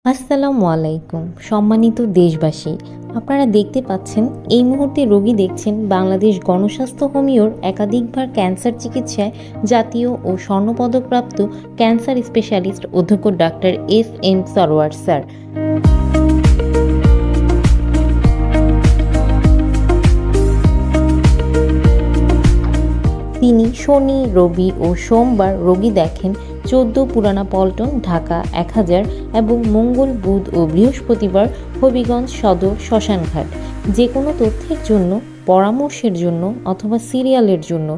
আসসালামু আলাইকুম সম্মানিত দেশবাসী, আপনারা দেখতে পাচ্ছেন এই মুহূর্তে রোগী দেখছেন বাংলাদেশ গণস্বাস্থ্য হোমিওর একাধিকবার ক্যান্সার চিকিৎসায় জাতীয় ও স্বর্ণপদকপ্রাপ্ত ক্যান্সার স্পেশালিস্ট অধ্যক্ষ ডাক্তার এস.এম. সরওয়ার স্যার। তিনি শনি, রবি ও সোমবার রোগী দেখেন 14 পুরানা পল্টন, ঢাকা 1000 এবং মঙ্গল, বুধ ও বৃহস্পতিবার হবিগঞ্জ সদর শ্মশানঘাট। যে কোনো তথ্যের জন্য, পরামর্শের জন্য অথবা সিরিয়ালের জন্য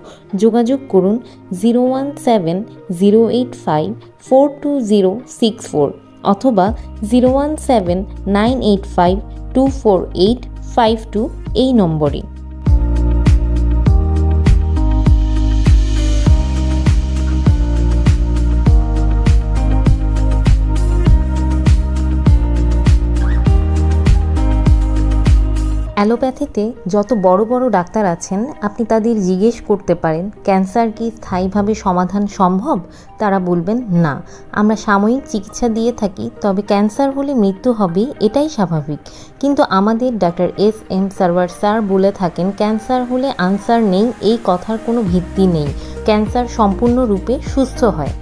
যোগাযোগ করুন 017-085-42064 অথবা 017-985-24852 এই নম্বরে। অ্যালোপ্যাথিতে যত বড় বড় ডাক্তার আছেন, আপনি তাদের জিজ্ঞেস করতে পারেন ক্যান্সার কি স্থায়ীভাবে সমাধান সম্ভব? তারা বলবেন না, আমরা সাময়িক চিকিৎসা দিয়ে থাকি, তবে ক্যান্সার হলে মৃত্যু হবে, এটাই স্বাভাবিক। কিন্তু আমাদের ডাক্তার এস.এম. সরওয়ার স্যার বলে থাকেন ক্যান্সার হলে আনসার নেই, এই কথার কোনো ভিত্তি নেই। ক্যান্সার সম্পূর্ণরূপে সুস্থ হয়।